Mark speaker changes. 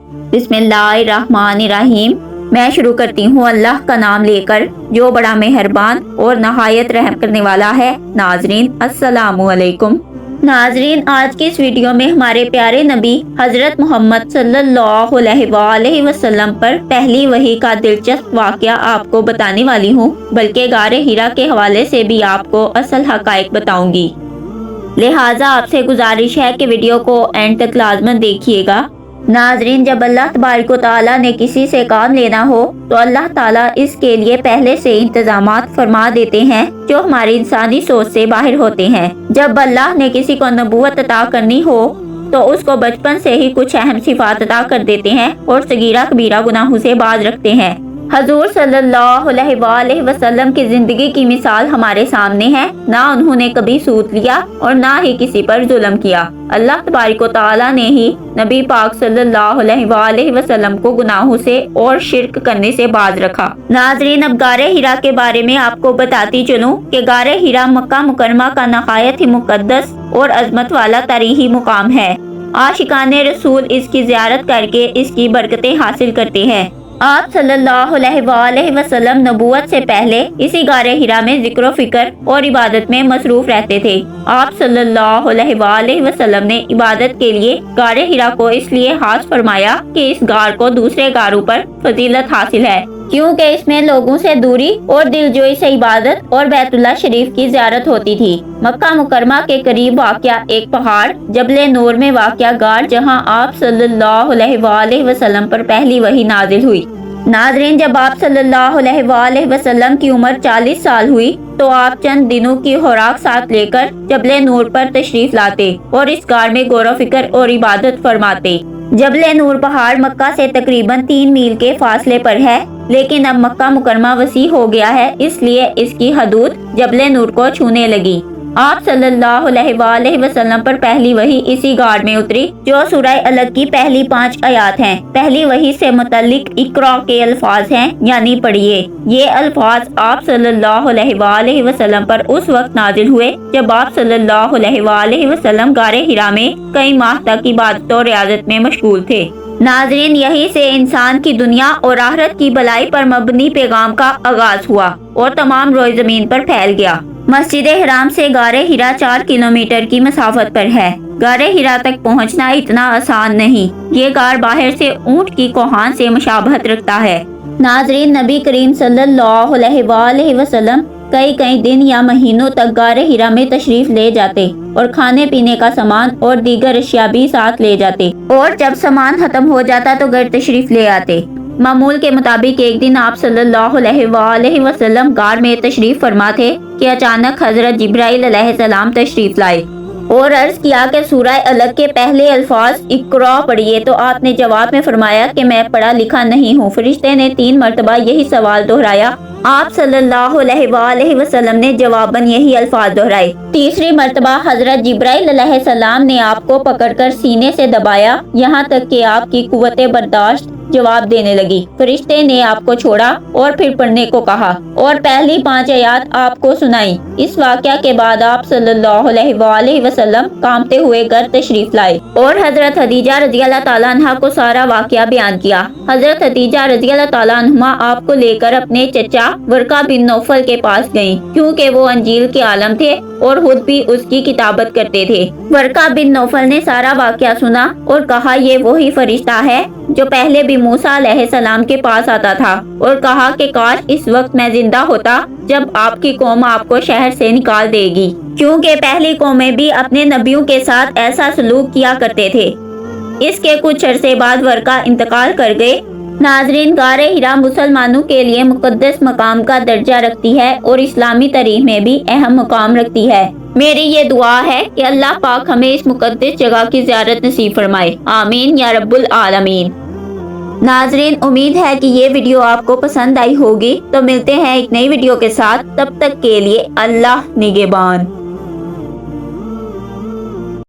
Speaker 1: بسم اللہ الرحمن الرحیم۔ میں شروع کرتی ہوں اللہ کا نام لے کر جو بڑا مہربان اور نہایت رحم کرنے والا ہے۔ ناظرین السلام علیکم۔ ناظرین، آج کی اس ویڈیو میں ہمارے پیارے نبی حضرت محمد صلی اللہ علیہ وآلہ وسلم پر پہلی وحی کا دلچسپ واقعہ آپ کو بتانے والی ہوں، بلکہ غار حرا کے حوالے سے بھی آپ کو اصل حقائق بتاؤں گی، لہٰذا آپ سے گزارش ہے کہ ویڈیو کو اینڈ تک لازماً دیکھیے گا۔ ناظرین، جب اللہ تبارک و تعالیٰ نے کسی سے کام لینا ہو تو اللہ تعالیٰ اس کے لیے پہلے سے انتظامات فرما دیتے ہیں جو ہماری انسانی سوچ سے باہر ہوتے ہیں۔ جب اللہ نے کسی کو نبوت عطا کرنی ہو تو اس کو بچپن سے ہی کچھ اہم صفات عطا کر دیتے ہیں اور صغیرہ کبیرہ گناہوں سے باز رکھتے ہیں۔ حضور صلی اللہ علیہ وآلہ وسلم کی زندگی کی مثال ہمارے سامنے ہے۔ نہ انہوں نے کبھی سود لیا اور نہ ہی کسی پر ظلم کیا۔ اللہ تبارک و تعالیٰ نے ہی نبی پاک صلی اللہ علیہ وآلہ وسلم کو گناہوں سے اور شرک کرنے سے باز رکھا۔ ناظرین، اب غار حرا کے بارے میں آپ کو بتاتی چلوں کہ غار حرا مکہ مکرمہ کا نہایت ہی مقدس اور عظمت والا تاریخی مقام ہے۔ عاشقان رسول اس کی زیارت کر کے اس کی برکتیں حاصل کرتے ہیں۔ آپ صلی اللہ علیہ وآلہ وسلم نبوت سے پہلے اسی غار حرا میں ذکر و فکر اور عبادت میں مصروف رہتے تھے۔ آپ صلی اللہ علیہ وآلہ وسلم نے عبادت کے لیے غار حرا کو اس لیے خاص فرمایا کہ اس غار کو دوسرے غاروں پر فضیلت حاصل ہے، کیونکہ اس میں لوگوں سے دوری اور دلجوئی سے عبادت اور بیت اللہ شریف کی زیارت ہوتی تھی۔ مکہ مکرمہ کے قریب واقع ایک پہاڑ جبل نور میں واقع غار، جہاں آپ صلی اللہ علیہ وآلہ وسلم پر پہلی وحی نازل ہوئی۔ ناظرین، جب آپ صلی اللہ علیہ وآلہ وسلم کی عمر 40 سال ہوئی تو آپ چند دنوں کی خوراک ساتھ لے کر جبل نور پر تشریف لاتے اور اس غار میں غور و فکر اور عبادت فرماتے۔ جبل نور پہاڑ مکہ سے تقریباً 3 میل کے فاصلے پر ہے، لیکن اب مکہ مکرمہ وسیع ہو گیا ہے، اس لیے اس کی حدود جبل نور کو چھونے لگی۔ آپ صلی اللہ علیہ وآلہ وسلم پر پہلی وحی اسی غار میں اتری، جو سورہ الگ کی پہلی 5 آیات ہیں۔ پہلی وحی سے متعلق اقرا کے الفاظ ہیں، یعنی پڑھیے۔ یہ الفاظ آپ صلی اللہ علیہ وآلہ وسلم پر اس وقت نازل ہوئے جب آپ صلی اللہ علیہ وآلہ وسلم غار حرا میں کئی ماہ تک عبادت و ریاضت میں مشغول تھے۔ ناظرین، یہی سے انسان کی دنیا اور آخرت کی بھلائی پر مبنی پیغام کا آغاز ہوا اور تمام روئے زمین پر پھیل گیا۔ مسجد حرام سے غار حرا 4 کلومیٹر کی مسافت پر ہے۔ غار حرا تک پہنچنا اتنا آسان نہیں۔ یہ غار باہر سے اونٹ کی کوہان سے مشابہت رکھتا ہے۔ ناظرین، نبی کریم صلی اللہ علیہ وآلہ وسلم کئی دن یا مہینوں تک غار حرا میں تشریف لے جاتے اور کھانے پینے کا سامان اور دیگر اشیاء بھی ساتھ لے جاتے، اور جب سامان ختم ہو جاتا تو گھر تشریف لے آتے۔ معمول کے مطابق ایک دن آپ صلی اللہ علیہ وآلہ وسلم غار میں تشریف فرما تھے کہ اچانک حضرت جبرائیل علیہ السلام تشریف لائے اور عرض کیا کہ سورہ الگ کے پہلے الفاظ اقرا پڑھیے، تو آپ نے جواب میں فرمایا کہ میں پڑھا لکھا نہیں ہوں۔ فرشتے نے 3 مرتبہ یہی سوال دہرایا۔ آپ صلی اللہ علیہ وآلہ وسلم نے جواباً یہی الفاظ دہرائے۔ تیسری مرتبہ حضرت جبرائیل علیہ السلام نے آپ کو پکڑ کر سینے سے دبایا، یہاں تک کہ آپ کی قوت برداشت جواب دینے لگی۔ فرشتے نے آپ کو چھوڑا اور پھر پڑھنے کو کہا اور پہلی 5 آیات آپ کو سنائی۔ اس واقعہ کے بعد آپ صلی اللہ علیہ وآلہ وسلم کانپتے ہوئے گھر تشریف لائے اور حضرت خدیجہ رضی اللہ تعالیٰ عنہ کو سارا واقعہ بیان کیا۔ حضرت خدیجہ رضی اللہ تعالیٰ عنہ آپ کو لے کر اپنے چچا ورقہ بن نوفل کے پاس گئیں، کیونکہ وہ انجیل کے عالم تھے اور خود بھی اس کی کتابت کرتے تھے۔ ورقہ بن نوفل نے سارا واقعہ سنا اور کہا یہ وہی فرشتہ ہے جو پہلے بھی موسیٰ علیہ السلام کے پاس آتا تھا، اور کہا کہ کاش اس وقت میں زندہ ہوتا جب آپ کی قوم آپ کو شہر سے نکال دے گی، کیونکہ پہلی قومیں بھی اپنے نبیوں کے ساتھ ایسا سلوک کیا کرتے تھے۔ اس کے کچھ عرصے بعد ورقہ انتقال کر گئے۔ ناظرین، غار حرا مسلمانوں کے لیے مقدس مقام کا درجہ رکھتی ہے اور اسلامی تاریخ میں بھی اہم مقام رکھتی ہے۔ میری یہ دعا ہے کہ اللہ پاک ہمیں اس مقدس جگہ کی زیارت نصیب فرمائے، آمین یا رب العالمین۔ ناظرین، امید ہے کہ یہ ویڈیو آپ کو پسند آئی ہوگی، تو ملتے ہیں ایک نئی ویڈیو کے ساتھ، تب تک کے لیے اللہ نگہبان۔